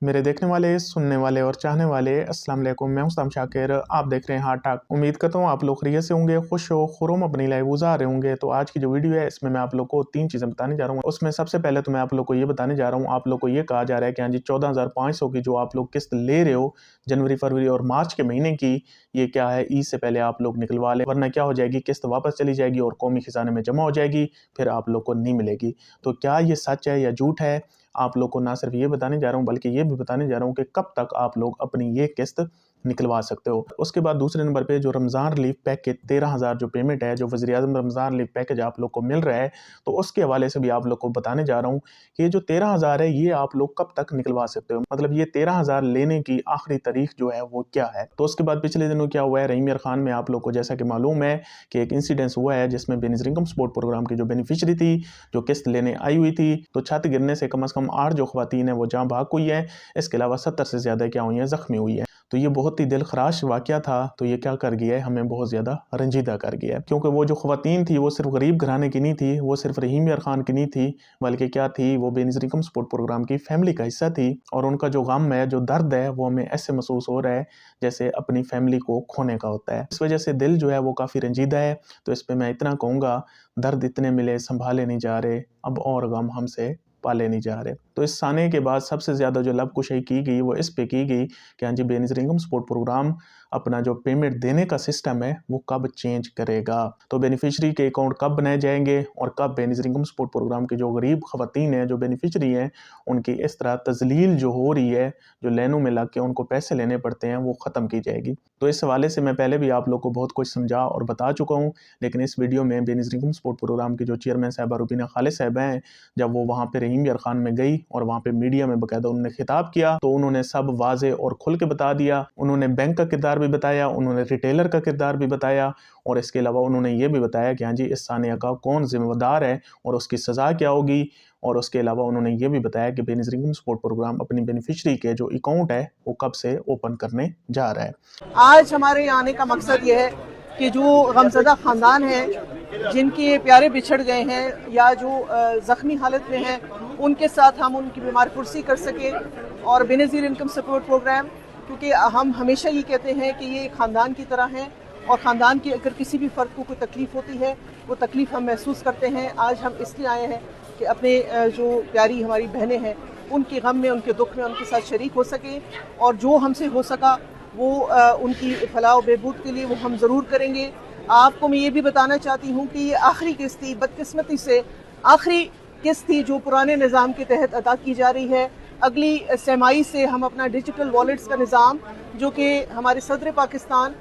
मेरे देखने वाले, सुनने वाले और चाहने वाले अस्सलाम वालेकुम। मैं हूं शाकिर, आप देख रहे हैं हार्ट टॉक। उम्मीद करता हूं आप लोग खैरियत से होंगे, खुश हो खुरम अपनी लाइफ गुजार रहे होंगे। तो आज की जो वीडियो है इसमें मैं आप लोग को 3 चीजें बताने जा रहा हूं। उसमें सबसे पहले तो मैं आप लोग को ये बताने जा रहा हूं, आप लोग को ये कहा जा रहा है कि हाँ जी 14,500 की जो आप लोग किस्त ले रहे हो जनवरी, फरवरी और मार्च के महीने की, ये क्या है ईद से पहले आप लोग निकलवा लें, वरना क्या हो जाएगी किस्त वापस चली जाएगी और कौमी खजाने में जमा हो जाएगी, फिर आप लोग को नहीं मिलेगी। तो क्या ये सच है या झूठ है, आप लोग को ना सिर्फ ये बताने जा रहा हूँ बल्कि ये भी बताने जा रहा हूँ कि कब तक आप लोग अपनी ये किस्त निकलवा सकते हो। उसके बाद दूसरे नंबर पे जो रमज़ान रिलीफ पैकेज 13,000 जो पेमेंट है, जो वज़ीर-ए-आज़म रमज़ान रिलीफ पैकेज आप लोग को मिल रहा है, तो उसके हवाले से भी आप लोग को बताने जा रहा हूँ कि ये जो 13,000 है ये आप लोग कब तक निकलवा सकते हो। मतलब ये 13,000 लेने की आखिरी तारीख जो है वो क्या है। तो उसके बाद पिछले दिनों क्या हुआ है, रहीम यार खान में आप लोग को जैसा कि मालूम है कि एक इंसिडेंस हुआ है जिसमें बेनज़ीर इनकम सपोर्ट प्रोग्राम की जो बेनिफिशरी थी, जो किस्त लेने आई हुई थी, तो छत गिरने से कम 8 जो ख़वातीन है वो जान भाग हुई है। इसके अलावा 70 से ज़्यादा क्या हुई है, ज़ख्मी हुई है। तो ये बहुत ही दिलखराश वाक़या था। तो ये क्या कर गया है, हमें बहुत ज़्यादा रंजीदा कर गया है, क्योंकि वो जो ख़वातीन थी वो सिर्फ गरीब घराने की नहीं थी, वो सिर्फ रहीम यार खान की नहीं थी, बल्कि क्या थी, वो बेनज़ीर इनकम सपोर्ट प्रोग्राम की फैमिली का हिस्सा थी। और उनका जो गम है, जो दर्द है, वो हमें ऐसे महसूस हो रहा है जैसे अपनी फैमिली को खोने का होता है। इस वजह से दिल जो है वो काफ़ी रंजीदा है। तो इस पर मैं इतना कहूँगा, दर्द इतने मिले संभाले नहीं जा रहे, अब और गम हमसे पाले नहीं जा रहे। तो इस साने के बाद सबसे ज़्यादा जो लबकुशाई की गई वो इस पे की गई कि हाँ जी बेनज़ीर इनकम सपोर्ट प्रोग्राम अपना जो पेमेंट देने का सिस्टम है वो कब चेंज करेगा। तो बेनिफिशरी के अकाउंट कब बनाए जाएंगे और कब बेनज़ीर इनकम सपोर्ट प्रोग्राम की जो गरीब ख़वातीन हैं, जो बेनिफिशरी हैं, उनकी इस तरह तज़लील जो हो रही है, जो लाइनों में लग के उनको पैसे लेने पड़ते हैं, वो ख़त्म की जाएगी। तो इस हवाले से मैं पहले भी आप लोग को बहुत कुछ समझा और बता चुका हूँ, लेकिन इस वीडियो में बेनज़ीर इनकम सपोर्ट प्रोग्राम की जो चेयरमैन साहिबा रुबीना खालिद साहिबा हैं, जब वो वहाँ पे रहीम यार खान में गई और वहाँ पे मीडिया में बाकायदा उन्होंने खिताब किया, तो उन्होंने सब वाजे और खुल के बता दिया। उन्होंने बैंक का किरदार भी बताया, उन्होंने रिटेलर का किरदार भी बताया, और इसके अलावा उन्होंने ये भी बताया कि हाँ जी इस सानिया का कौन जिम्मेदार है और उसकी सज़ा क्या होगी। और उसके अलावा उन्होंने ये भी बताया कि बेनज़ीर इनकम सपोर्ट प्रोग्राम अपनी बेनिफिशरी के जो अकाउंट है वो कब से ओपन करने जा रहा है। आज हमारे आने का मकसद ये है कि जो गमज़दा ख़ानदान है, जिनके प्यारे बिछड़ गए हैं या जो ज़ख्मी हालत में हैं, उनके साथ हम उनकी बीमार कुर्सी कर सकें। और बेनज़ीर इनकम सपोर्ट प्रोग्राम, क्योंकि हम हमेशा ये कहते हैं कि ये ख़ानदान की तरह हैं और ख़ानदान की अगर किसी भी फ़र्द को कोई तकलीफ़ होती है, वो तकलीफ़ हम महसूस करते हैं। आज हम इसलिए आए हैं कि अपने जो प्यारी हमारी बहनें हैं, उनके गम में, उनके दुख में उनके साथ शरीक हो सकें, और जो हमसे हो सका वो उनकी फलाह बहबूद के लिए वो हम ज़रूर करेंगे। आपको मैं ये भी बताना चाहती हूँ कि ये आखिरी किस्त थी, बदकिस्मती से आखिरी किस्त थी जो पुराने निज़ाम के तहत अदा की जा रही है। अगली सहमाई से हम अपना डिजिटल वॉलेट्स का निज़ाम, जो कि हमारे सदर पाकिस्तान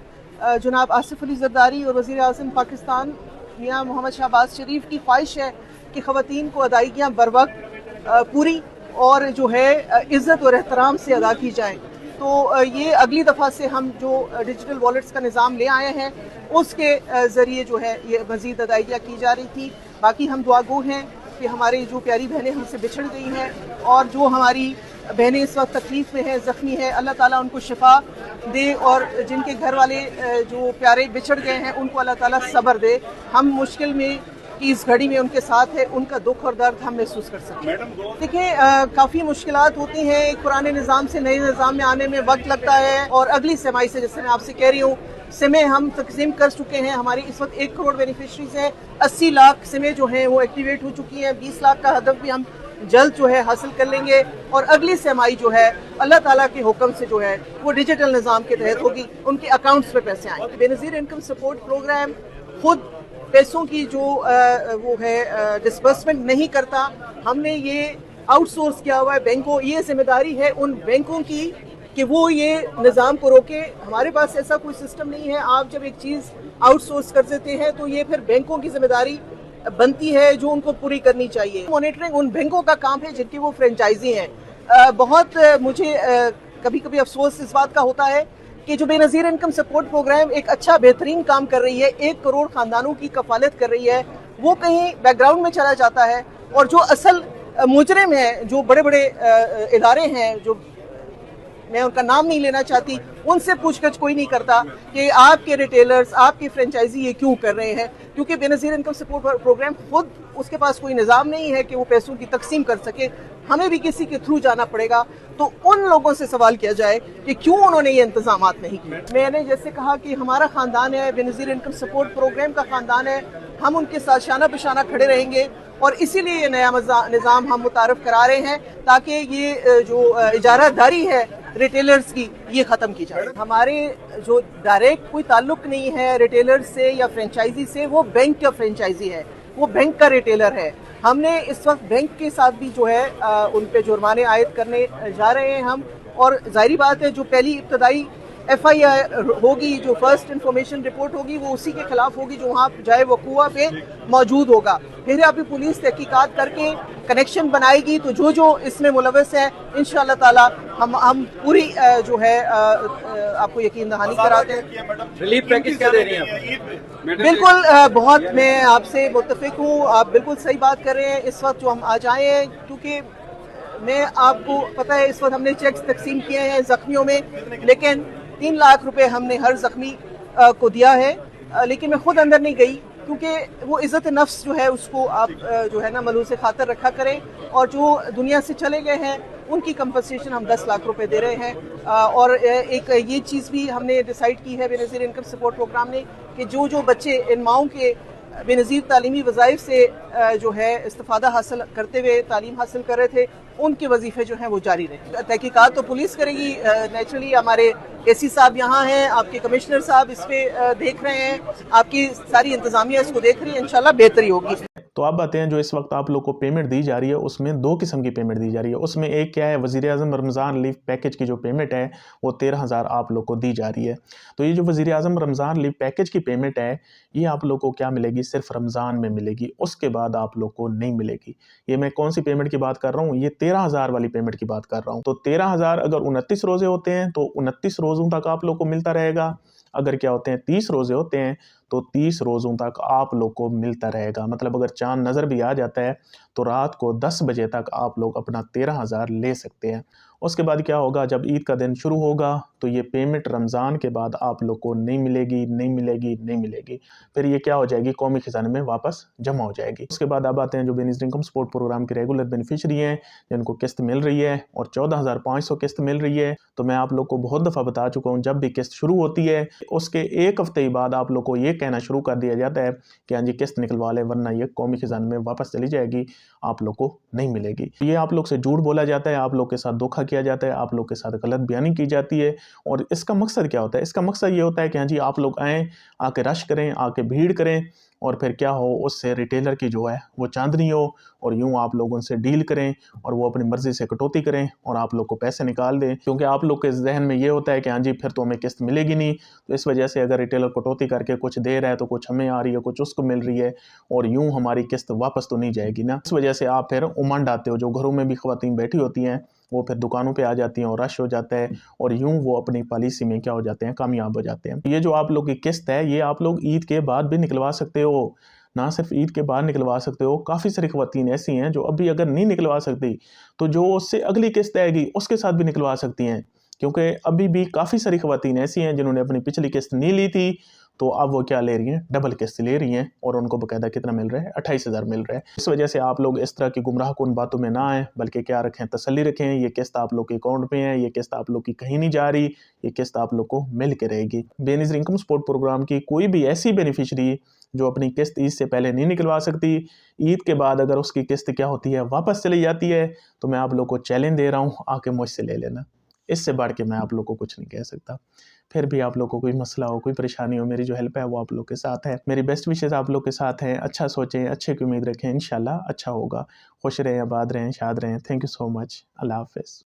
जनाब आसिफ अली ज़रदारी और वज़ीर-ए-आज़म पाकिस्तान मियाँ मोहम्मद शहबाज शरीफ की ख्वाहिश है कि ख़वातीन को अदायगियाँ बर वक्त पूरी और जो है इज़्ज़त और एहतराम से अदा की जाएँ। तो ये अगली दफ़ा से हम जो डिजिटल वॉलेट्स का निज़ाम ले आए हैं, उसके ज़रिए जो है ये मज़ीद अदायगियाँ की जा रही थी। बाकी हम दुआगो हैं कि हमारी जो प्यारी बहनें हमसे बिछड़ गई हैं और जो हमारी बहनें इस वक्त तकलीफ़ में हैं, ज़ख्मी हैं, अल्लाह ताला उनको शिफा दे, और जिनके घर वाले जो प्यारे बिछड़ गए हैं उनको अल्लाह ताला सब्र दे। हम मुश्किल में कि इस घड़ी में उनके साथ है, उनका दुख और दर्द हम महसूस कर सकें। देखिए काफ़ी मुश्किलात होती हैं, एक पुराने निज़ाम से नए निज़ाम में आने में वक्त लगता है, और अगली सहमाई से, जैसे मैं आपसे कह रही हूँ, सिमें हम तकसीम कर चुके हैं। हमारी इस वक्त 1 करोड़ बेनिफिशरीज हैं, 80 लाख सिमें जो हैं वो एक्टिवेट हो चुकी हैं, 20 लाख का हदफ भी हम जल्द जो है हासिल कर लेंगे, और अगली सहमाई जो है अल्लाह ताला के हुक्म से जो है वो डिजिटल निज़ाम के तहत होगी, उनके अकाउंट्स पे पैसे आएंगे। बेनज़ीर इनकम सपोर्ट प्रोग्राम खुद पैसों की जो वो है डिस्बर्समेंट नहीं करता। हमने ये आउटसोर्स किया हुआ है बैंकों। ये जिम्मेदारी है उन बैंकों की कि वो ये निज़ाम को रोके। हमारे पास ऐसा कोई सिस्टम नहीं है। आप जब एक चीज़ आउटसोर्स कर देते हैं तो ये फिर बैंकों की जिम्मेदारी बनती है जो उनको पूरी करनी चाहिए। मॉनिटरिंग उन बैंकों का काम है जिनकी वो फ्रेंचाइजी हैं। बहुत मुझे कभी कभी अफसोस इस बात का होता है कि जो बेनज़ीर इनकम सपोर्ट प्रोग्राम एक अच्छा बेहतरीन काम कर रही है, 1 करोड़ ख़ानदानों की कफालत कर रही है, वो कहीं बैकग्राउंड में चला जाता है, और जो असल मुजरिम है, जो बड़े बड़े इदारे हैं, जो मैं उनका नाम नहीं लेना चाहती, उनसे पूछताछ कोई नहीं करता कि आपके रिटेलर्स, आपकी फ्रेंचाइजी ये क्यों कर रहे हैं। क्योंकि बेनज़ीर इनकम सपोर्ट प्रोग्राम खुद, उसके पास कोई निज़ाम नहीं है कि वो पैसों की तकसीम कर सके। हमें भी किसी के थ्रू जाना पड़ेगा, तो उन लोगों से सवाल किया जाए कि क्यों उन्होंने ये इंतजाम नहीं किए। मैंने जैसे कहा कि हमारा ख़ानदान है, बेनज़ीर इनकम सपोर्ट प्रोग्राम का ख़ानदान है, हम उनके साथ शाना बशाना खड़े रहेंगे और इसीलिए ये नया निज़ाम हम मुतारफ़ करा रहे हैं ताकि ये जो इजारादारी है रिटेलर्स की ये ख़त्म की जाए। हमारे जो डायरेक्ट कोई ताल्लुक नहीं है रिटेलर्स से या फ्रेंचाइजी से, वो बैंक का फ्रेंचाइजी है, वो बैंक का रिटेलर है। हमने इस वक्त बैंक के साथ भी जो है उन पे जुर्माने आयद करने जा रहे हैं हम, और जाहिर बात है जो पहली इब्तदाई FIR होगी, जो फर्स्ट इंफॉर्मेशन रिपोर्ट होगी, वो उसी के खिलाफ होगी जो वहाँ जाए वकूआ पे मौजूद होगा। फिर अभी पुलिस तहकीकात करके कनेक्शन बनाएगी, तो जो जो इसमें मुलव्वस है इंशाअल्लाह ताला हम पूरी जो है आपको यकीन दहानी कराते हैं। रिलीफ पैकेज क्या दे रही हैं? बिल्कुल बहुत मैं आपसे मुत्तफिक हूँ, आप बिल्कुल सही बात कर रहे हैं। इस वक्त जो हम आ जाए हैं, क्योंकि मैं आपको पता है इस वक्त हमने चेक्स तकसीम किए हैं जख्मियों में, लेकिन 3 लाख रुपए हमने हर जख्मी को दिया है, लेकिन मैं खुद अंदर नहीं गई क्योंकि वो इज़्ज़त नफ्स जो है उसको आप जो है ना मलूस खातर रखा करें, और जो दुनिया से चले गए हैं उनकी कंपनसेशन हम 10 लाख रुपए दे रहे हैं। और एक ये चीज़ भी हमने डिसाइड की है बेनज़ीर इनकम सपोर्ट प्रोग्राम ने कि जो जो बच्चे इन माओं के बेनज़ीर तालीमी वज़ाइफ से जो है इस्तिफ़ादा हासिल करते हुए तालीम हासिल कर रहे थे, उनके वजीफ़े जो हैं वो जारी रहे। तहकीकात तो पुलिस करेगी, नेचुरली हमारे AC साहब यहाँ हैं, आपके कमिश्नर साहब इस पे देख रहे हैं, आपकी सारी इंतज़ामिया इसको देख रही है, इंशाल्लाह बेहतरी होगी। तो आप बातें हैं जो इस वक्त आप लोग को पेमेंट दी जा रही है, उसमें 2 किस्म की पेमेंट दी जा रही है। उसमें एक क्या है, वज़ीर-ए-आज़म रमज़ान रिलीफ पैकेज की जो पेमेंट है वो 13,000 आप लोग को दी जा रही है। तो ये जो वज़ीर-ए-आज़म रमज़ान रिलीफ पैकेज की पेमेंट है, ये आप लोग को क्या मिलेगी, सिर्फ रमज़ान में मिलेगी, उसके बाद आप लोग को नहीं मिलेगी। ये मैं कौन सी पेमेंट की बात कर रहा हूँ, ये 13,000 वाली पेमेंट की बात कर रहा हूँ। तो 13,000 अगर 29 रोज़े होते हैं तो 29 रोज़ों तक आप लोग को मिलता रहेगा। अगर क्या होते हैं 30 रोज़े होते हैं तो 30 रोज़ों तक आप लोग को मिलता रहेगा। मतलब अगर चाँद नज़र भी आ जाता है तो रात को 10 बजे तक आप लोग अपना 13,000 ले सकते हैं। उसके बाद क्या होगा, जब ईद का दिन शुरू होगा तो ये पेमेंट रमज़ान के बाद आप लोग को नहीं मिलेगी, नहीं मिलेगी, नहीं मिलेगी। फिर ये क्या हो जाएगी, कौमी खजाने में वापस जमा हो जाएगी। उसके बाद अब आते हैं जो बेनज़ीर इनकम सपोर्ट प्रोग्राम के रेगुलर बेनिफिशरी हैं, जिनको किस्त मिल रही है और 14,500 किस्त मिल रही है। तो मैं आप लोग को बहुत दफ़ा बता चुका हूँ, जब भी किस्त शुरू होती है उसके 1 हफ्ते ही बाद आप लोग को ये कहना शुरू कर दिया जाता है कि हाँ जी किस्त निकलवा ले, वरना ये कौमी खजाने में वापस चली जाएगी, आप लोग को नहीं मिलेगी। ये आप लोग से झूठ बोला जाता है, आप लोग के साथ धोखा किया जाता है, आप लोग के साथ गलत बयानी की जाती है। और इसका मकसद क्या होता है, इसका मकसद ये होता है कि हाँ जी आप लोग आएँ, आके रश करें, आके भीड़ करें, और फिर क्या हो, उससे रिटेलर की जो है वो चांदनी हो, और यूँ आप लोग उनसे डील करें और वो अपनी मर्ज़ी से कटौती करें और आप लोग को पैसे निकाल दें। क्योंकि आप लोग के ज़हन में ये होता है कि हाँ जी फिर तो हमें किस्त मिलेगी नहीं। तो इस वजह से अगर रिटेलर कटौती करके कुछ दे रहा है तो कुछ हमें आ रही है, कुछ उसको मिल रही है, और यूँ हमारी किस्त वापस तो नहीं जाएगी ना। इस वजह से आप फिर उमंड आते हो। जो घरों में भी ख़वातीन बैठी होती हैं वो फिर दुकानों पे आ जाती हैं और रश हो जाता है, और यूँ वो अपनी पॉलिसी में क्या हो जाते हैं, कामयाब हो जाते हैं। ये जो आप लोग की किस्त है ये आप लोग ईद के बाद भी निकलवा सकते हो, ना सिर्फ ईद के बाद निकलवा सकते हो। काफ़ी सारी ख़वातीन ऐसी हैं जो अभी अगर नहीं निकलवा सकती तो जो उससे अगली किस्त आएगी उसके साथ भी निकलवा सकती हैं, क्योंकि अभी भी काफ़ी सारी ख़वातीन ऐसी हैं जिन्होंने अपनी पिछली किस्त नहीं ली थी, तो अब वो क्या ले रही हैं, डबल किस्त ले रही हैं, और उनको बाकायदा कितना मिल रहा है, 28,000 मिल रहा है। इस वजह से आप लोग इस तरह की गुमराहकुन बातों में ना आएँ, बल्कि क्या रखें, तसल्ली रखें। ये किस्त आप लोग के अकाउंट में है, ये किस्त आप लोग की कहीं नहीं जा रही, ये किस्त आप लोग को मिल के रहेगी। बेनज़ीर इनकम सपोर्ट प्रोग्राम की कोई भी ऐसी बेनिफिशरी जो अपनी किस्त ईद से पहले नहीं निकलवा सकती, ईद के बाद अगर उसकी किस्त क्या होती है, वापस चली जाती है, तो मैं आप लोग को चैलेंज दे रहा हूँ, आके मुझसे ले लेना। इससे बढ़ के मैं आप लोग को कुछ नहीं कह सकता। फिर भी आप लोग को कोई मसला हो, कोई परेशानी हो, मेरी जो हेल्प है वो आप लोग के साथ है। मेरी बेस्ट विशेज़ आप लोग के साथ हैं। अच्छा सोचें, अच्छे की उम्मीद रखें, इंशाल्लाह अच्छा होगा। खुश रहें, आबाद रहें, शाद रहें। Thank you so much. अल्लाह हाफ़िज़।